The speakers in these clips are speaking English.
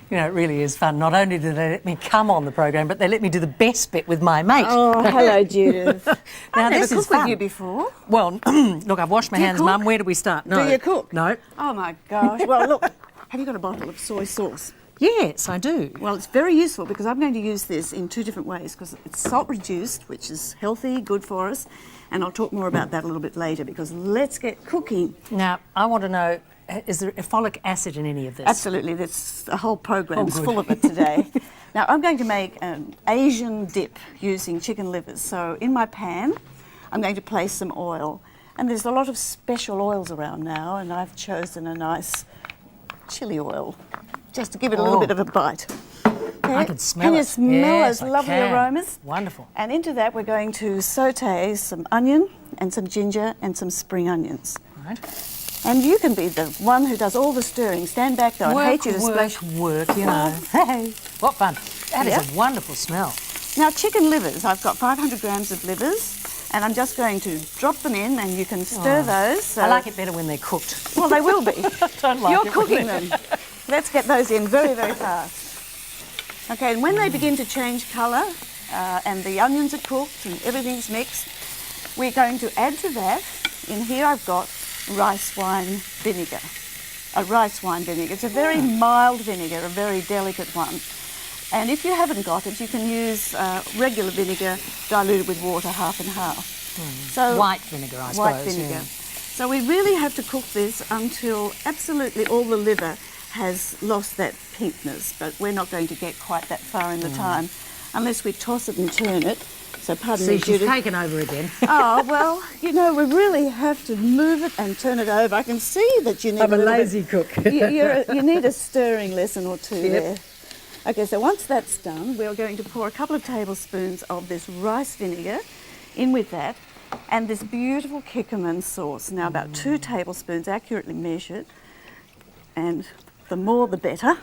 You know, it really is fun. Not only do they let me come on the program, but they let me do the best bit with my mate. Oh, hello, Judith. Now, I've this never is cooked with fun. you before. Well, look, I've washed my hands, cook? Mum. Where do we start? No. Do you cook? No. Oh, my gosh. Well, look, have you got a bottle of soy sauce? Yes, I do. Well, it's very useful because I'm going to use this in two different ways because it's salt reduced, which is healthy, good for us, and I'll talk more about that a little bit later because let's get cooking. Now, I want to know, is there folic acid in any of this? Absolutely, the whole program is full of it today. Now, I'm going to make an Asian dip using chicken livers. So in my pan, I'm going to place some oil. And there's a lot of special oils around now, and I've chosen a nice chili oil, just to give it a little bit of a bite. Okay. I can smell it. Can you smell Yes, those I lovely can. aromas? Wonderful. And into that, we're going to saute some onion and some ginger and some spring onions. Right. And you can be the one who does all the stirring. Stand back though, I hate you to splash. Work, you know. Hey, what fun. That is a wonderful smell. Now, chicken livers, I've got 500 grams of livers, and I'm just going to drop them in, and you can stir those. So I like it better when they're cooked. well, they will be. Don't like You're it cooking when them. Let's get those in very, very fast. Okay, and when they begin to change colour, and the onions are cooked and everything's mixed, we're going to add to that, in here I've got rice wine vinegar. A rice wine vinegar. It's a very mild vinegar, a very delicate one. And if you haven't got it, you can use regular vinegar diluted with water, half and half. So White vinegar, I suppose. white vinegar. yeah. So we really have to cook this until absolutely all the liver has lost that pinkness, but we're not going to get quite that far in the time unless we toss it and turn it. So pardon See, me, she's Judith. taken over again. Oh, well, you know, we really have to move it and turn it over. I can see that you need I'm a little lazy bit, cook. you need a stirring lesson or two Yep. there. Okay, so once that's done, we're going to pour a couple of tablespoons of this rice vinegar in with that, and this beautiful kikkoman sauce. Now, about 2 tablespoons, accurately measured, and the more the better.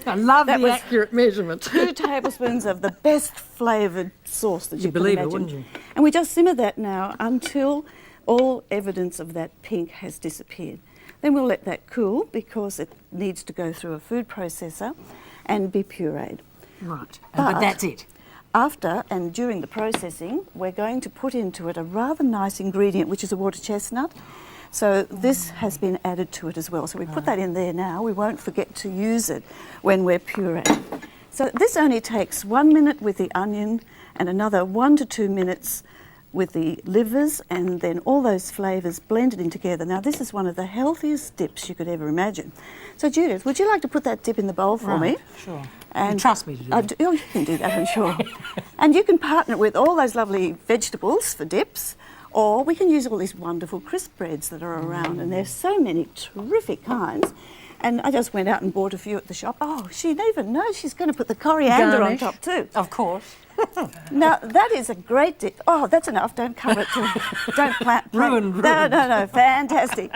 I love That the was accurate measurement. 2 tablespoons of the best flavoured sauce that you can believe it, imagine. wouldn't you? And we just simmer that now until all evidence of that pink has disappeared. Then we'll let that cool because it needs to go through a food processor and be pureed. Right, but that's it. After and during the processing, we're going to put into it a rather nice ingredient, which is a water chestnut. So this has been added to it as well. So we put that in there now. We won't forget to use it when we're pureeing. So this only takes 1 minute with the onion and another 1 to 2 minutes with the livers, and then all those flavours blended in together. Now this is one of the healthiest dips you could ever imagine. So Judith, would you like to put that dip in the bowl for me? Sure. And You trust me to do that. Oh, you can do that, I'm sure. And you can partner it with all those lovely vegetables for dips, or we can use all these wonderful crisp breads that are around, and there's so many terrific kinds. And I just went out and bought a few at the shop. Oh, she didn't even know she's going to put the coriander Garnish. on top too. Of course. Now, that is a great dip. Oh, that's enough. Don't cover it too. Don't plant. Ruined. No. Fantastic.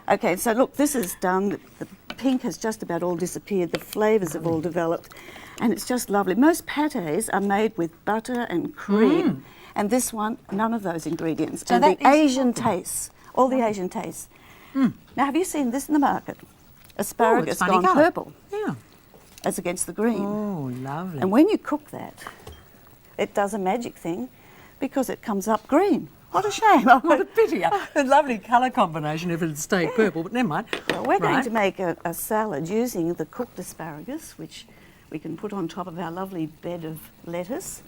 Okay, so look, this is done. The pink has just about all disappeared. The flavours have all developed. And it's just lovely. Most pâtés are made with butter and cream. And this one, none of those ingredients. So and that the is Asian tastes, all the Asian tastes. Now, have you seen this in the market? Asparagus funny gone colour. purple Yeah. as against the green. Oh, lovely. And when you cook that, it does a magic thing because it comes up green. What a shame. What a pity. A lovely colour combination if it had stayed purple, but never mind. Well, we're going Right. to make a salad using the cooked asparagus, which we can put on top of our lovely bed of lettuce,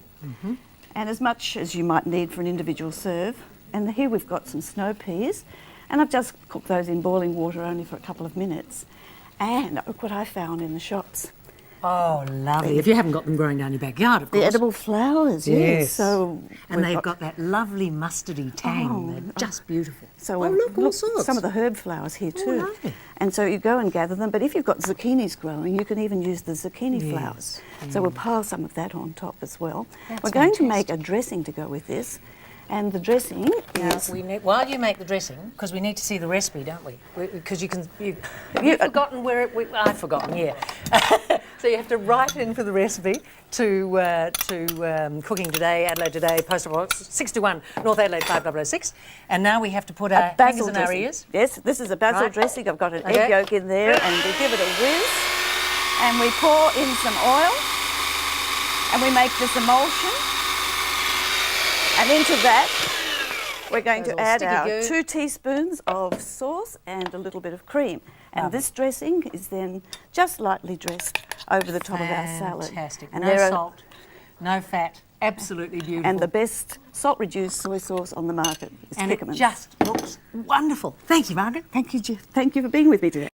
and as much as you might need for an individual serve. And here we've got some snow peas, and I've just cooked those in boiling water only for a couple of minutes. And look what I found in the shops. Oh, lovely. If you haven't got them growing down your backyard, of course. The edible flowers, yes. Yes. So And we've they've got that lovely mustardy tang. They're just beautiful. So oh, look, all sorts. some of the herb flowers here too. lovely. And so you go and gather them, but if you've got zucchinis growing, you can even use the zucchini Yes. flowers. So we'll pile some of that on top as well. That's We're going to make a dressing to go with this. And the dressing Now, is... while you make the dressing, because we need to see the recipe, don't we? Because you've forgotten where it... I've forgotten, yeah. So you have to write in for the recipe to Cooking Today, Adelaide Today, Postal Box 61, North Adelaide 5006. And now we have to put our fingers in our ears. Yes, this is a basil Right. dressing. I've got an Okay. egg yolk in there, and we give it a whiz. And we pour in some oil and we make this emulsion. And into that, we're going to add our 2 teaspoons of sauce and a little bit of cream. And this dressing is then just lightly dressed over the top of our salad. Fantastic. And no salt, no fat, absolutely beautiful. And the best salt-reduced soy sauce on the market is and Kickerman's. it just looks wonderful. Thank you, Margaret. Thank you, Jeff. Thank you for being with me today.